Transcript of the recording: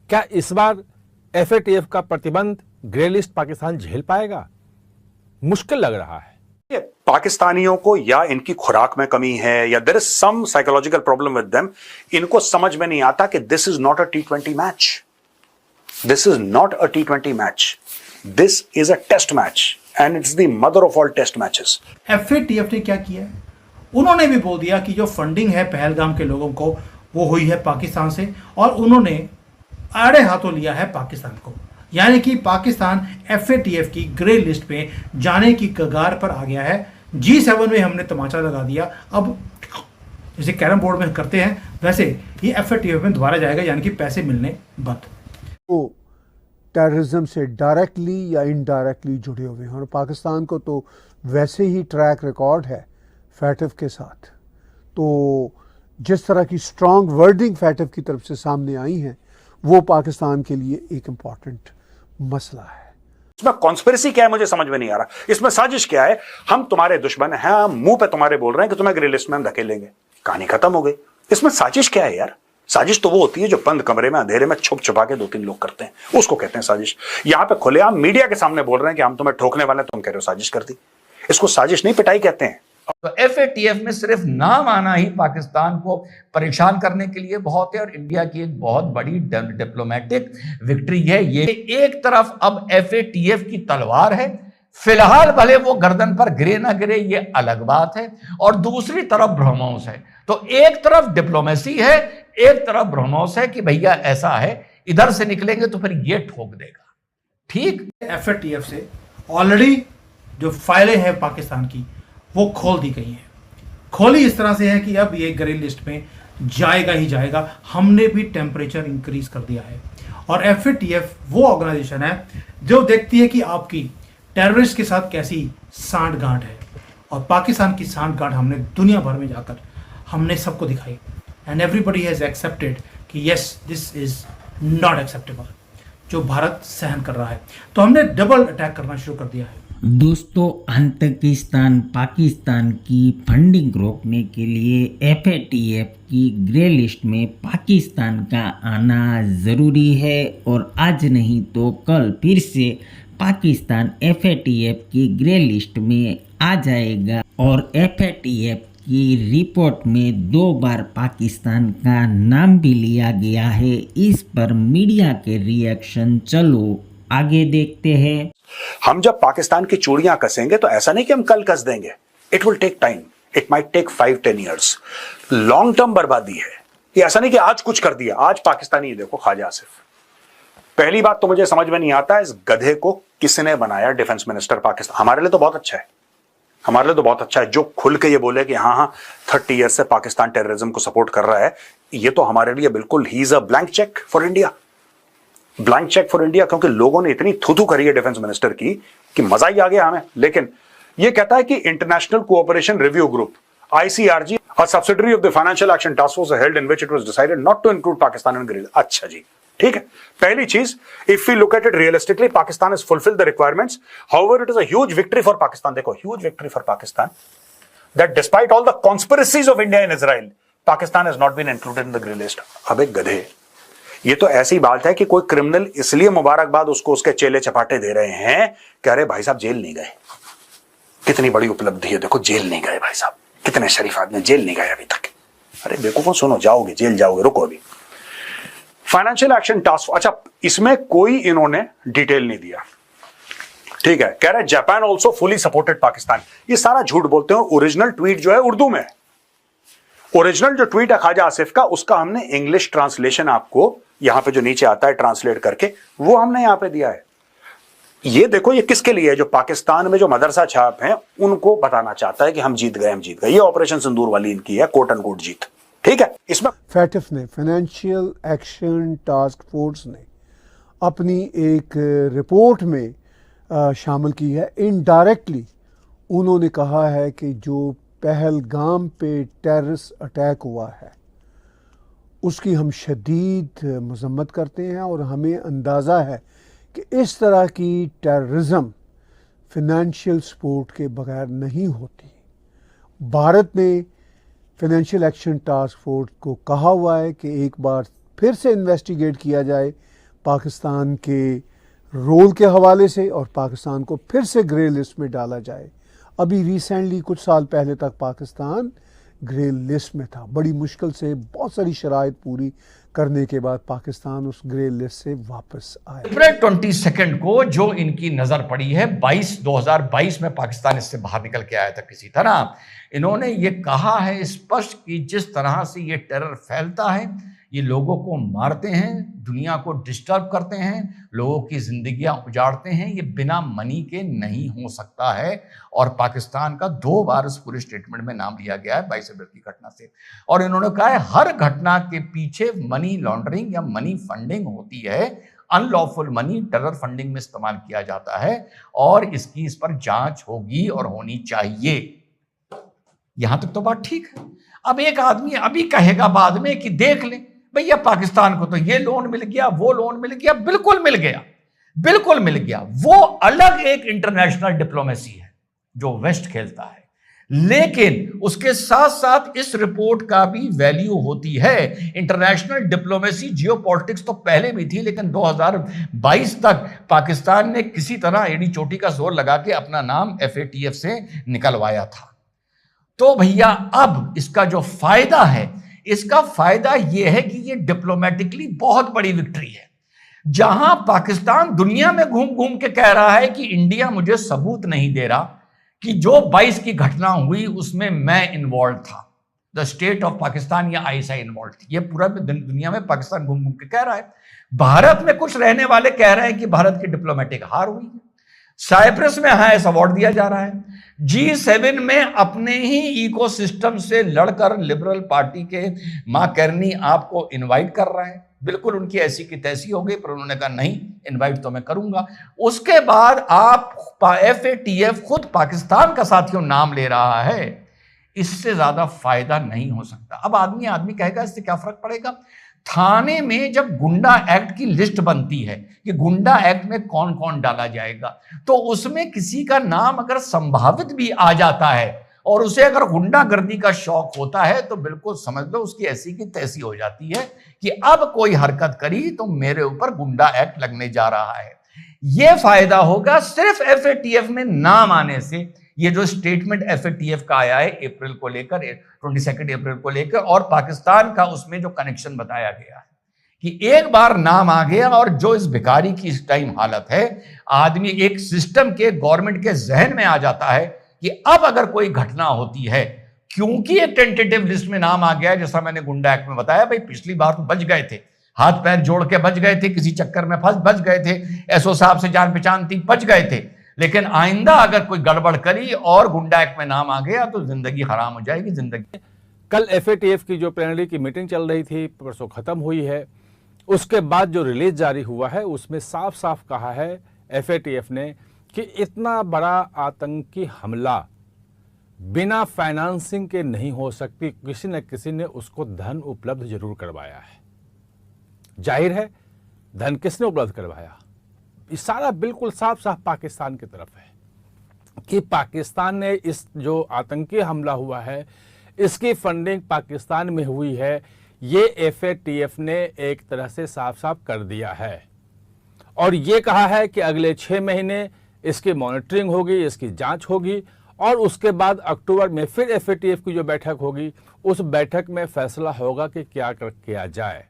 क्या इस बार एफएटीएफ का प्रतिबंध ग्रे लिस्ट पाकिस्तान झेल पाएगा? मुश्किल लग रहा है। पाकिस्तानियों को या इनकी खुराक में कमी है या there is some psychological problem with them. इनको समझ में नहीं आता कि this is not a T20 match, this is not a T20 match, this is a test match and it's the mother of all test matches. FATF ने क्या किया है? उन्होंने भी बोल दिया कि जो फंडिंग है पहलगाम के लोगों को वो हुई है पाकिस्तान से, और उन्होंने आड़े हाथों लिया है पाकिस्तान को, यानी कि पाकिस्तान एफएटीएफ की ग्रे लिस्ट पे जाने की कगार पर आ गया है। G7 में हमने तमाचा लगा दिया, अब जैसे कैरम बोर्ड में करते हैं वैसे ये एफएटीएफ में दोबारा जाएगा, यानी कि पैसे मिलने बंद। वो टेररिज्म से डायरेक्टली या इनडायरेक्टली जुड़े हुए हैं, और पाकिस्तान को तो वैसे ही ट्रैक रिकॉर्ड है फैटिफ के साथ। तो जिस तरह की स्ट्रॉन्ग वर्डिंग फैटिफ की तरफ से सामने आई हैं वो पाकिस्तान के लिए एक इम्पॉर्टेंट मसला है। इसमें कॉन्स्पिरेसी क्या है मुझे समझ में नहीं आ रहा, इसमें साजिश क्या है? हम तुम्हारे दुश्मन हैं, हम मुंह पे तुम्हारे बोल रहे हैं कि तुम्हें ग्रे लिस्ट में हम धकेलेंगे, कहानी खत्म हो गई। इसमें साजिश क्या है यार? साजिश तो वो होती है जो बंद कमरे में अंधेरे में छुप छुपा के 2-3 लोग करते हैं, उसको कहते हैं साजिश। यहां पे खुलेआम मीडिया के सामने बोल रहे हैं कि हम तुम्हें ठोकने वाले, तुम कह रहे हो साजिश कर दी। इसको साजिश नहीं पिटाई कहते हैं। तो एफएटीएफ में सिर्फ नाम आना ही पाकिस्तान को परेशान करने के लिए बहुत है, और इंडिया की एक बहुत बड़ी डिप्लोमेटिक विक्ट्री है ये। एक तरफ अब एफएटीएफ की तलवार है, फिलहाल भले वो गर्दन पर गिरे ना गिरे ये अलग बात है, और दूसरी तरफ ब्रह्मोस है। तो एक तरफ डिप्लोमेसी है, एक तरफ ब्रह्मोस है कि भैया ऐसा है, इधर से निकलेंगे तो फिर ये ठोक देगा। ठीक, एफएटीएफ से ऑलरेडी जो फाइलें हैं पाकिस्तान की वो खोल दी गई हैं। खोली इस तरह से है कि अब ये ग्रे लिस्ट में जाएगा ही जाएगा। हमने भी टेम्परेचर इंक्रीज कर दिया है, और एफएटीएफ वो ऑर्गेनाइजेशन है जो देखती है कि आपकी टेररिस्ट के साथ कैसी सांठ-गांठ है, और पाकिस्तान की सांठ-गांठ हमने दुनिया भर में जाकर हमने सबको दिखाई, एंड एवरीबडी हैज एक्सेप्टेड कि yes this is not acceptable जो भारत सहन कर रहा है। तो हमने डबल अटैक करना शुरू कर दिया है। दोस्तों, आतंकिस्तान पाकिस्तान की फंडिंग रोकने के लिए एफएटीएफ की ग्रे लिस्ट में पाकिस्तान का आना ज़रूरी है, और आज नहीं तो कल फिर से पाकिस्तान एफएटीएफ की ग्रे लिस्ट में आ जाएगा। और एफएटीएफ की रिपोर्ट में 2 बार पाकिस्तान का नाम भी लिया गया है। इस पर मीडिया के रिएक्शन चलो आगे देखते हैं। हम जब पाकिस्तान की चूड़ियां कसेंगे तो ऐसा नहीं कि हम कल कस देंगे, it will take time, it might take 5-10 years. Long term बर्बादी है ये, ऐसा नहीं कि आज कुछ कर दिया। आज पाकिस्तानी देखो ख्वाजा आसिफ, पहली बात तो मुझे समझ में नहीं आता इस गधे को किसने बनाया डिफेंस मिनिस्टर पाकिस्तान। हमारे लिए तो बहुत अच्छा है, हमारे लिए तो बहुत अच्छा है जो खुल के ये बोले कि हाँ 30 ईयर से पाकिस्तान टेररिज्म को सपोर्ट कर रहा है। ये तो हमारे लिए बिल्कुल he is a blank cheque for India, blank cheque for India, क्योंकि लोगों ने इतनी थू करी है डिफेंस मिनिस्टर की कि मजा ही आ गया हमें। लेकिन ये कहता है कि international cooperation review group ICRG, a subsidiary of the Financial Action Task Force, held in which it was decided not to include Pakistan in grille। अच्छा जी, ठीक है। पहली चीज, if we look at it realistically, Pakistan has fulfilled the requirements. However, it is a huge victory for Pakistan। देखो, huge victory for Pakistan that despite all the conspiracies of India and Israel, Pakistan has not been included in the grille list। अबे गधे, ये तो ऐसी बात है कि कोई क्रिमिनल इसलिए मुबारकबाद उसको उसके चेले चपाटे दे रहे हैं कि अरे भाई साहब जेल नहीं गए। कितनी बड़ी उपलब्धि है, देखो जेल नहीं गए भाई साहब, कितने शरीफ आदमी जेल नहीं गए अभी तक। अरे बेवकूफों, सुनो, जाओगे जेल जाओगे, रुको अभी। फाइनेंशियल एक्शन टास्क, अच्छा इसमें कोई इन्होंने डिटेल नहीं दिया, ठीक है। कह रहे Japan also fully supported Pakistan. ये सारा झूठ बोलते हैं। ओरिजिनल ट्वीट जो है उर्दू में, ओरिजिनल जो ट्वीट है ख्वाजा आसिफ का, उसका हमने इंग्लिश ट्रांसलेशन आपको यहां पे जो नीचे आता है ट्रांसलेट करके, वो हमने यहां पे दिया है। ये देखो, ये किसके लिए है? जो पाकिस्तान में जो मदरसा छाप हैं उनको बताना चाहता है कि हम जीत गए, हम जीत गए। ये ऑपरेशन सिंदूर वाली इनकी है, कोट एंड कोट जीत, ठीक है। इसमें फैटिफ ने, फाइनेंशियल एक्शन टास्क फोर्स ने अपनी एक रिपोर्ट में शामिल की है। इनडायरेक्टली उन्होंने कहा है कि जो पहलगाम पे टेररिस्ट अटैक हुआ है उसकी हम शदीद मज़म्मत करते हैं, और हमें अंदाज़ा है कि इस तरह की टेररिज्म फिनेंशियल सपोर्ट के बगैर नहीं होती। भारत ने फाइनेंशियल एक्शन टास्क फोर्स को कहा हुआ है कि एक बार फिर से इन्वेस्टिगेट किया जाए पाकिस्तान के रोल के हवाले से और पाकिस्तान को फिर से ग्रे लिस्ट में डाला जाए। अभी रिसेंटली कुछ साल पहले तक पाकिस्तान ग्रे लिस्ट में था, बड़ी मुश्किल से बहुत सारी शराइत पूरी करने के बाद पाकिस्तान उस ग्रे लिस्ट से वापस आया। अप्रैल 22 को जो इनकी नजर पड़ी है 2022 में पाकिस्तान इससे बाहर निकल के आया था किसी तरह। इन्होंने ये कहा है स्पष्ट कि जिस तरह से ये टेरर फैलता है, ये लोगों को मारते हैं, दुनिया को डिस्टर्ब करते हैं, लोगों की जिंदगियां उजाड़ते हैं, ये बिना मनी के नहीं हो सकता है। और पाकिस्तान का 2 बार इस पूरे स्टेटमेंट में नाम लिया गया है 22 अप्रैल की घटना से। और इन्होंने कहा है हर घटना के पीछे मनी लॉन्ड्रिंग या मनी फंडिंग होती है, अनलॉफुल मनी टेरर फंडिंग में इस्तेमाल किया जाता है और इस पर जांच होगी और होनी चाहिए। यहां तक तो बात ठीक है। अब एक आदमी अभी कहेगा बाद में कि देख ले भैया पाकिस्तान को तो ये लोन मिल गया, वो लोन मिल गया। बिल्कुल मिल गया, बिल्कुल मिल गया। वो अलग एक इंटरनेशनल डिप्लोमेसी है जो वेस्ट खेलता है, लेकिन उसके साथ साथ इस रिपोर्ट का भी वैल्यू होती है। इंटरनेशनल डिप्लोमेसी जियोपॉलिटिक्स तो पहले भी थी, लेकिन 2022 तक पाकिस्तान ने किसी तरह एड़ी चोटी का जोर लगा के अपना नाम FATF से निकलवाया था। तो भैया अब इसका जो फायदा है, इसका फायदा यह है कि यह डिप्लोमेटिकली बहुत बड़ी विक्ट्री है। जहां पाकिस्तान दुनिया में घूम घूम के कह रहा है कि इंडिया मुझे सबूत नहीं दे रहा कि जो 22 की घटना हुई उसमें मैं इन्वॉल्व था, द स्टेट ऑफ पाकिस्तान या ISI इन्वॉल्व थी। ये पूरा दुनिया में पाकिस्तान घूम घूम के कह रहा है। भारत में कुछ रहने वाले कह रहे हैं कि भारत की डिप्लोमेटिक हार हुई है। साइप्रस में हाईएस्ट अवार्ड दिया जा रहा है। G7 में अपने ही इकोसिस्टम से लड़कर लिबरल पार्टी के मां करनी आपको इनवाइट कर रहा है। बिल्कुल उनकी ऐसी की तैसी हो गई, पर उन्होंने कहा नहीं, इनवाइट तो मैं करूंगा। उसके बाद आप FATF खुद पाकिस्तान का साथियों नाम ले रहा है। इससे ज्यादा फायदा नहीं हो सकता। अब आदमी कहेगा इससे क्या फर्क पड़ेगा। थाने में जब गुंडा एक्ट की लिस्ट बनती है कि गुंडा एक्ट में कौन कौन डाला जाएगा, तो उसमें किसी का नाम अगर संभावित भी आ जाता है और उसे अगर गुंडागर्दी का शौक होता है, तो बिल्कुल समझ लो उसकी ऐसी की तैसी हो जाती है कि अब कोई हरकत करी तो मेरे ऊपर गुंडा एक्ट लगने जा रहा है। यह फायदा होगा सिर्फ FATF में नाम आने से। ये जो स्टेटमेंट FATF का आया है अप्रैल को लेकर, 22 अप्रैल को लेकर, और पाकिस्तान का उसमें जो कनेक्शन बताया गया है कि एक बार नाम आ गया और जो इस भिखारी की इस टाइम हालत है, आदमी एक सिस्टम के गवर्नमेंट के जहन में आ जाता है कि अब अगर कोई घटना होती है, क्योंकि एक टेंटेटिव लिस्ट में नाम आ गया है, जैसा मैंने गुंडा एक्ट में बताया, भाई पिछली बार तो बच गए थे, हाथ पैर जोड़ के बच गए थे, किसी चक्कर में बच गए थे, SO साहब से जान पहचान थी, बच गए थे। लेकिन आइंदा अगर कोई गड़बड़ करी और गुंडा एक्ट में नाम आ गया तो जिंदगी हराम हो जाएगी। जिंदगी कल FATF की जो प्लेनरी की मीटिंग चल रही थी, परसों खत्म हुई है। उसके बाद जो रिलीज जारी हुआ है उसमें साफ साफ कहा है FATF ने कि इतना बड़ा आतंकी हमला बिना फाइनेंसिंग के नहीं हो सकती, किसी न किसी ने उसको धन उपलब्ध जरूर करवाया है। जाहिर है धन किसने उपलब्ध करवाया, इशारा बिल्कुल साफ साफ पाकिस्तान की तरफ है कि पाकिस्तान ने इस जो आतंकी हमला हुआ है इसकी फंडिंग पाकिस्तान में हुई है। ये FATF ने एक तरह से साफ साफ कर दिया है और ये कहा है कि अगले 6 महीने इसकी मॉनिटरिंग होगी, इसकी जांच होगी और उसके बाद अक्टूबर में फिर FATF की जो बैठक होगी उस बैठक में फैसला होगा कि क्या किया जाए।